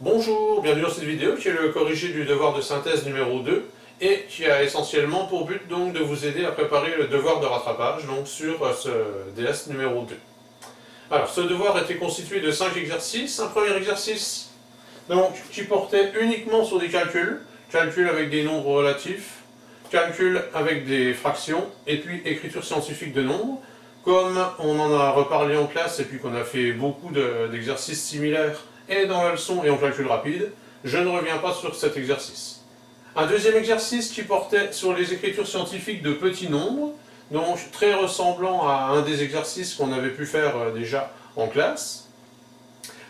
Bonjour, bienvenue dans cette vidéo qui est le corrigé du devoir de synthèse numéro 2 et qui a essentiellement pour but donc de vous aider à préparer le devoir de rattrapage donc sur ce DS numéro 2. Alors ce devoir était constitué de 5 exercices. Un premier exercice donc, qui portait uniquement sur des calculs avec des nombres relatifs, calcul avec des fractions et puis écriture scientifique de nombres. Comme on en a reparlé en classe et puis qu'on a fait beaucoup d'exercices similaires et dans la leçon et en calcul rapide, je ne reviens pas sur cet exercice. Un deuxième exercice qui portait sur les écritures scientifiques de petits nombres, donc très ressemblant à un des exercices qu'on avait pu faire déjà en classe.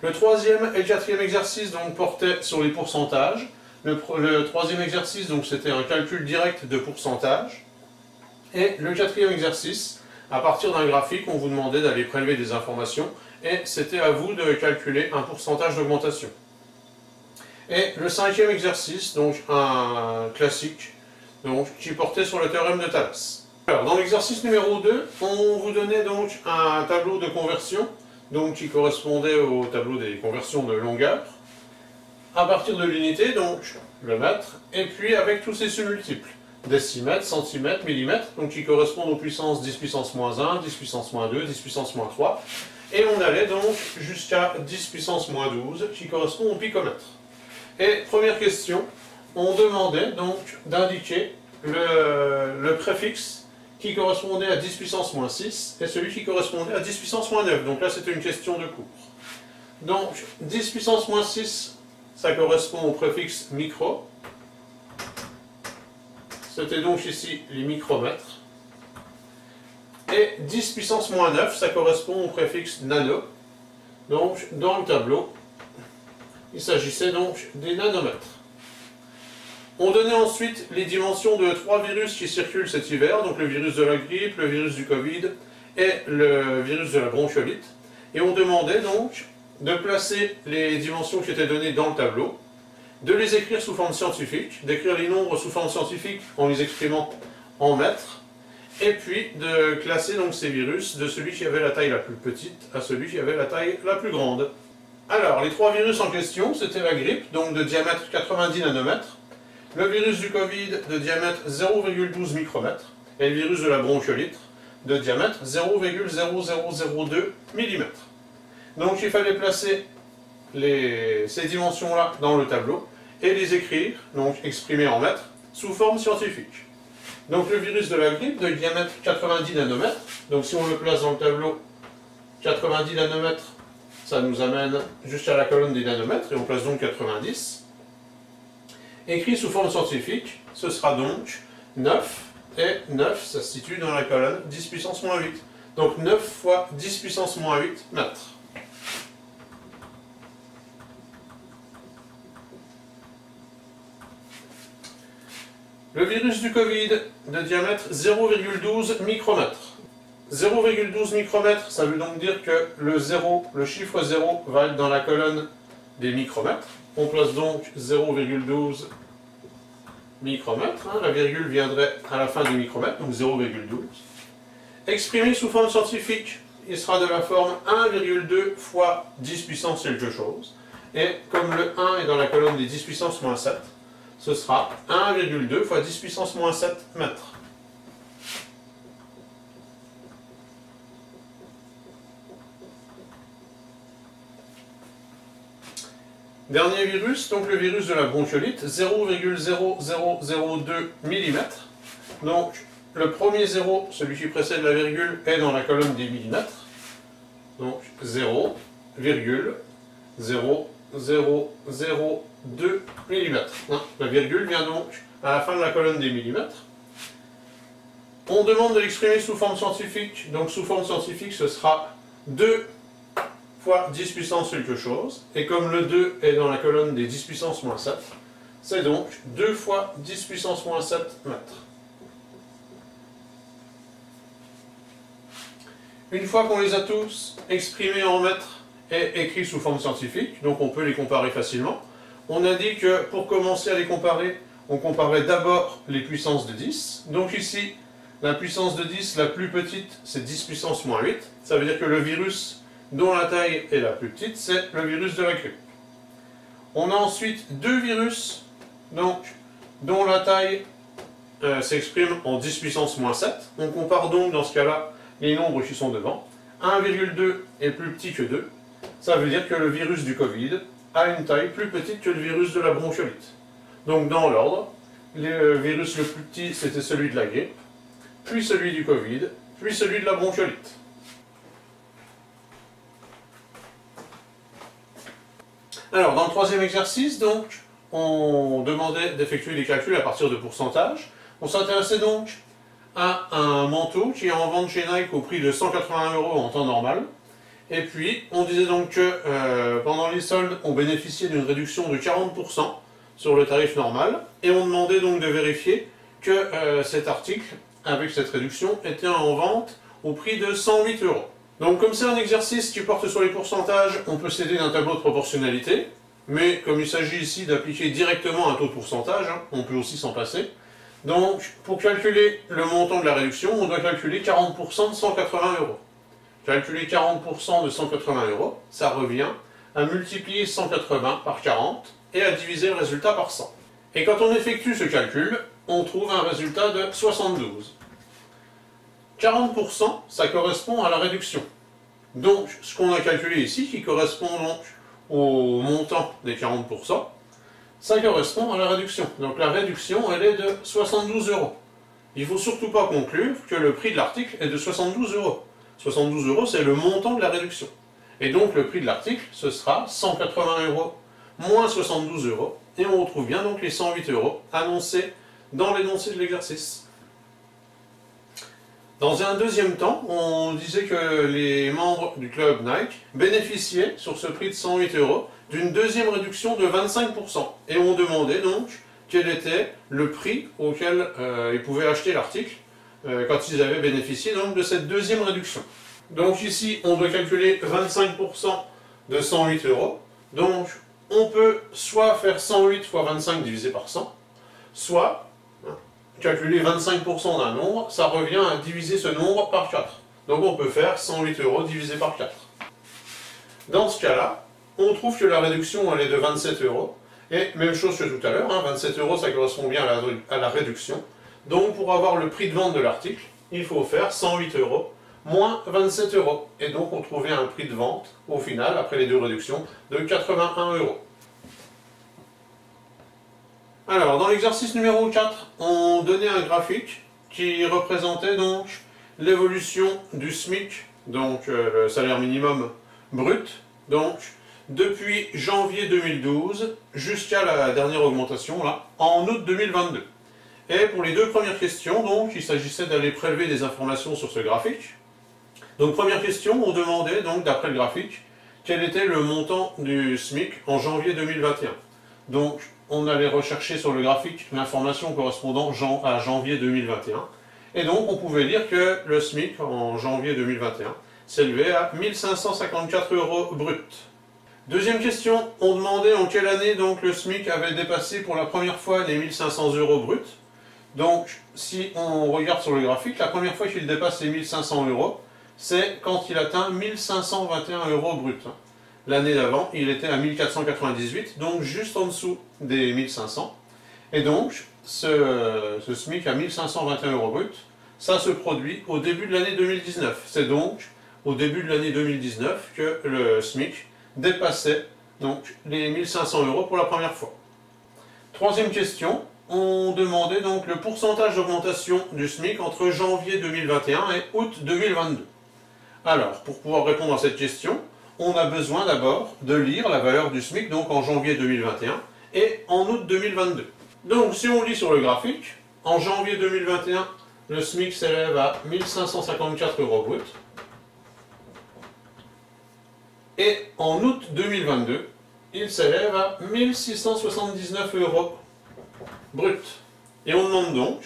Le troisième et le quatrième exercice donc portaient sur les pourcentages. Le troisième exercice donc c'était un calcul direct de pourcentage. Et le quatrième exercice, à partir d'un graphique, on vous demandait d'aller prélever des informations et c'était à vous de calculer un pourcentage d'augmentation. Et le cinquième exercice, donc un classique, donc, qui portait sur le théorème de Thalès. Alors, dans l'exercice numéro 2, on vous donnait donc un tableau de conversion, donc qui correspondait au tableau des conversions de longueur, à partir de l'unité, donc le mètre, et puis avec tous ses submultiples, décimètres, centimètres, millimètres, donc qui correspondent aux puissances 10 puissance moins 1, 10 puissance moins 2, 10 puissance moins 3, et on allait donc jusqu'à 10 puissance moins 12, qui correspond au picomètre. Et première question, on demandait donc d'indiquer le préfixe qui correspondait à 10 puissance moins 6 et celui qui correspondait à 10 puissance moins 9. Donc là, c'était une question de cours. Donc, 10 puissance moins 6, ça correspond au préfixe micro. C'était donc ici les micromètres. Et 10 puissance moins 9, ça correspond au préfixe nano. Donc, dans le tableau, il s'agissait donc des nanomètres. On donnait ensuite les dimensions de 3 virus qui circulent cet hiver, donc le virus de la grippe, le virus du Covid et le virus de la bronchiolite. Et on demandait donc de placer les dimensions qui étaient données dans le tableau, de les écrire sous forme scientifique, d'écrire les nombres sous forme scientifique en les exprimant en mètres, et puis de classer donc ces virus de celui qui avait la taille la plus petite à celui qui avait la taille la plus grande. Alors, les 3 virus en question, c'était la grippe, donc de diamètre 90 nanomètres, le virus du Covid de diamètre 0,12 micromètres, et le virus de la bronchiolite de diamètre 0,0002 mm. Donc il fallait placer ces dimensions-là dans le tableau et les écrire, donc exprimer en mètres, sous forme scientifique. Donc le virus de la grippe de diamètre 90 nanomètres, donc si on le place dans le tableau, 90 nanomètres, ça nous amène jusqu'à la colonne des nanomètres, et on place donc 90. Écrit sous forme scientifique, ce sera donc 9, et 9, ça se situe dans la colonne 10 puissance moins 8. Donc 9 fois 10 puissance moins 8 mètres. Le virus du Covid de diamètre 0,12 micromètres. 0,12 micromètres, ça veut donc dire que le chiffre 0 va être dans la colonne des micromètres. On place donc 0,12 micromètres, la virgule viendrait à la fin du micromètre, donc 0,12. Exprimé sous forme scientifique, il sera de la forme 1,2 fois 10 puissance quelque chose. Et comme le 1 est dans la colonne des 10 puissance moins 7, ce sera 1,2 fois 10 puissance moins 7 mètres. Dernier virus, donc le virus de la bronchiolite, 0,0002 mm. Donc le premier 0, celui qui précède la virgule, est dans la colonne des millimètres. Donc 0,0002 mm. La virgule vient donc à la fin de la colonne des millimètres. On demande de l'exprimer sous forme scientifique. Donc sous forme scientifique, ce sera 2 fois 10 puissance quelque chose, et comme le 2 est dans la colonne des 10 puissance moins 7, c'est donc 2 fois 10 puissance moins 7 mètres. Une fois qu'on les a tous exprimés en mètres et écrits sous forme scientifique, donc on peut les comparer facilement, on a dit que pour commencer à les comparer, on comparait d'abord les puissances de 10, donc ici, la puissance de 10 la plus petite, c'est 10 puissance moins 8, ça veut dire que le virus dont la taille est la plus petite, c'est le virus de la grippe. On a ensuite deux virus, donc, dont la taille s'exprime en 10 puissance moins 7. On compare donc dans ce cas-là les nombres qui sont devant. 1,2 est plus petit que 2. Ça veut dire que le virus du Covid a une taille plus petite que le virus de la bronchiolite. Donc dans l'ordre, le virus le plus petit c'était celui de la grippe, puis celui du Covid, puis celui de la bronchiolite. Alors dans le troisième exercice, donc, on demandait d'effectuer des calculs à partir de pourcentages. On s'intéressait donc à un manteau qui est en vente chez Nike au prix de 181 € en temps normal. Et puis, on disait donc que pendant les soldes, on bénéficiait d'une réduction de 40% sur le tarif normal. Et on demandait donc de vérifier que cet article, avec cette réduction, était en vente au prix de 108 €. Donc comme c'est un exercice qui porte sur les pourcentages, on peut s'aider d'un tableau de proportionnalité. Mais comme il s'agit ici d'appliquer directement un taux de pourcentage, on peut aussi s'en passer. Donc, pour calculer le montant de la réduction, on doit calculer 40% de 180 €. Calculer 40% de 180 €, ça revient à multiplier 180 par 40 et à diviser le résultat par 100. Et quand on effectue ce calcul, on trouve un résultat de 72. 40%, ça correspond à la réduction. Donc, ce qu'on a calculé ici, qui correspond donc au montant des 40%, ça correspond à la réduction. Donc la réduction, elle est de 72 €. Il ne faut surtout pas conclure que le prix de l'article est de 72 €. 72 €, c'est le montant de la réduction. Et donc le prix de l'article, ce sera 180 € moins 72 €. Et on retrouve bien donc les 108 € annoncés dans l'énoncé de l'exercice. Dans un deuxième temps, on disait que les membres du club Nike bénéficiaient, sur ce prix de 108 € d'une deuxième réduction de 25%. Et on demandait donc quel était le prix auquel ils pouvaient acheter l'article quand ils avaient bénéficié donc de cette deuxième réduction. Donc ici, on doit calculer 25% de 108 €. Donc on peut soit faire 108 fois 25 divisé par 100, soit calculer 25% d'un nombre, ça revient à diviser ce nombre par 4. Donc on peut faire 108 € divisé par 4. Dans ce cas-là, on trouve que la réduction elle est de 27 €. Et même chose que tout à l'heure, 27 € ça correspond bien à la réduction. Donc pour avoir le prix de vente de l'article, il faut faire 108 € moins 27 €. Et donc on trouvait un prix de vente, au final, après les deux réductions, de 81 €. Alors, dans l'exercice numéro 4, on donnait un graphique qui représentait donc l'évolution du SMIC, donc le salaire minimum brut, donc depuis janvier 2012 jusqu'à la dernière augmentation, là, en août 2022. Et pour les deux premières questions, donc, il s'agissait d'aller prélever des informations sur ce graphique. Donc, première question, on demandait, donc, d'après le graphique, quel était le montant du SMIC en janvier 2021. Donc, on allait rechercher sur le graphique l'information correspondant à janvier 2021. Et donc, on pouvait lire que le SMIC en janvier 2021 s'élevait à 1554 € brut. Deuxième question, on demandait en quelle année donc le SMIC avait dépassé pour la première fois les 1500 € brut. Donc, si on regarde sur le graphique, la première fois qu'il dépasse les 1500 €, c'est quand il atteint 1521 € brut. L'année d'avant, il était à 1498, donc juste en dessous des 1500. Et donc, ce SMIC à 1521 € brut, ça se produit au début de l'année 2019. C'est donc au début de l'année 2019 que le SMIC dépassait donc les 1500 € pour la première fois. Troisième question, on demandait donc le pourcentage d'augmentation du SMIC entre janvier 2021 et août 2022. Alors, pour pouvoir répondre à cette question, on a besoin d'abord de lire la valeur du SMIC donc en janvier 2021 et en août 2022. Donc si on lit sur le graphique, en janvier 2021, le SMIC s'élève à 1554 € brut. Et en août 2022, il s'élève à 1679 € brut. Et on demande donc,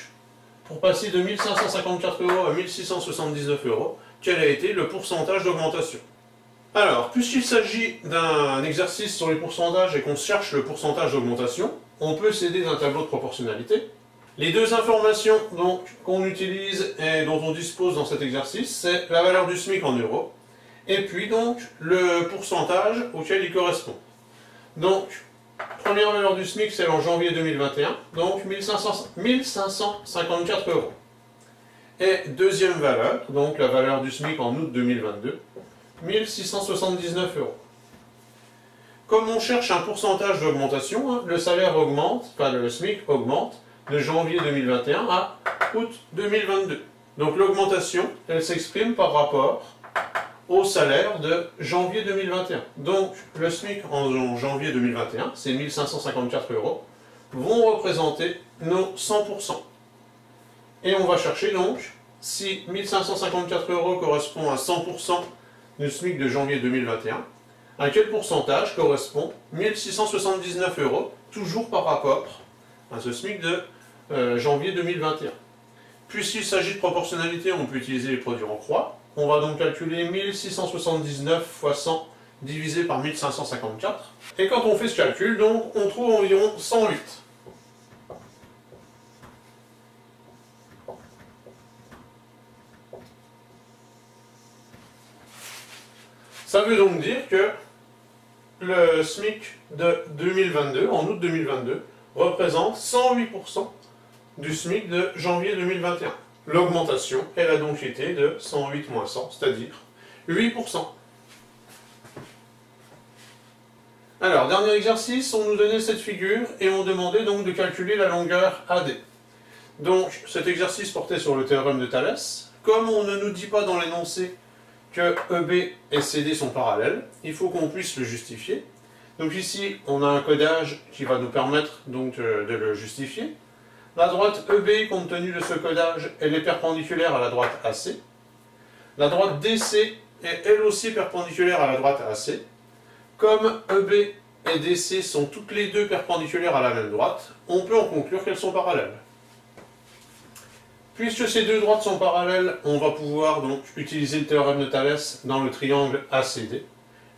pour passer de 1554 € à 1679 €, quel a été le pourcentage d'augmentation. Alors, puisqu'il s'agit d'un exercice sur les pourcentages et qu'on cherche le pourcentage d'augmentation, on peut s'aider d'un tableau de proportionnalité. Les deux informations qu'on utilise et dont on dispose dans cet exercice, c'est la valeur du SMIC en euros, et puis donc le pourcentage auquel il correspond. Donc, première valeur du SMIC, c'est en janvier 2021, donc 1554 euros. Et deuxième valeur, donc la valeur du SMIC en août 2022, 1679 euros. Comme on cherche un pourcentage d'augmentation, hein, le salaire augmente, enfin le SMIC augmente de janvier 2021 à août 2022. Donc l'augmentation, elle s'exprime par rapport au salaire de janvier 2021. Donc le SMIC en janvier 2021, c'est 1554 euros, vont représenter nos 100%. Et on va chercher donc, si 1554 euros correspond à 100% du SMIC de janvier 2021, à quel pourcentage correspond 1679 euros, toujours par rapport à ce SMIC de janvier 2021. Puisqu'il s'agit de proportionnalité, on peut utiliser les produits en croix. On va donc calculer 1679 fois 100 divisé par 1554. Et quand on fait ce calcul, donc, on trouve environ 108. Ça veut donc dire que le SMIC de 2022, en août 2022, représente 108% du SMIC de janvier 2021. L'augmentation, elle a donc été de 108 moins 100, c'est-à-dire 8%. Alors, dernier exercice, on nous donnait cette figure et on demandait donc de calculer la longueur AD. Donc, cet exercice portait sur le théorème de Thalès. Comme on ne nous dit pas dans l'énoncé que EB et CD sont parallèles, il faut qu'on puisse le justifier. Donc ici, on a un codage qui va nous permettre donc de le justifier. La droite EB, compte tenu de ce codage, elle est perpendiculaire à la droite AC. La droite DC est elle aussi perpendiculaire à la droite AC. Comme EB et DC sont toutes les deux perpendiculaires à la même droite, on peut en conclure qu'elles sont parallèles. Puisque ces deux droites sont parallèles, on va pouvoir donc utiliser le théorème de Thalès dans le triangle ACD,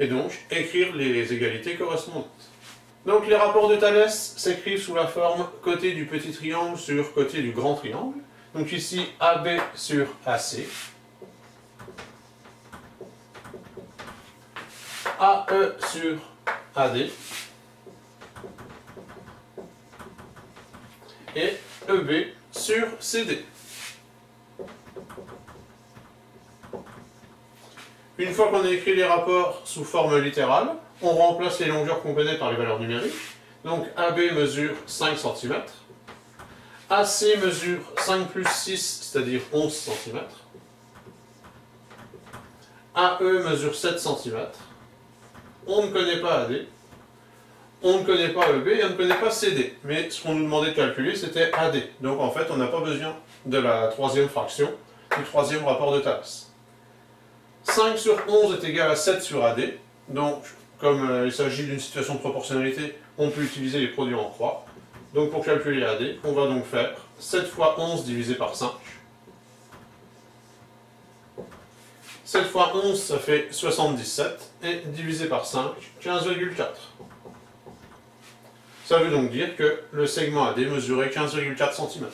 et donc écrire les égalités correspondantes. Donc les rapports de Thalès s'écrivent sous la forme côté du petit triangle sur côté du grand triangle. Donc ici AB sur AC, AE sur AD, et EB sur CD. Une fois qu'on a écrit les rapports sous forme littérale, on remplace les longueurs qu'on connaît par les valeurs numériques. Donc AB mesure 5 cm, AC mesure 5 plus 6, c'est-à-dire 11 cm, AE mesure 7 cm, on ne connaît pas AD, on ne connaît pas EB et on ne connaît pas CD. Mais ce qu'on nous demandait de calculer, c'était AD. Donc en fait, on n'a pas besoin de la troisième fraction, du troisième rapport de Thalès. 5 sur 11 est égal à 7 sur AD, donc comme il s'agit d'une situation de proportionnalité, on peut utiliser les produits en croix. Donc pour calculer AD, on va donc faire 7 fois 11 divisé par 5. 7 fois 11, ça fait 77, et divisé par 5, 15,4. Ça veut donc dire que le segment AD mesurait 15,4 cm.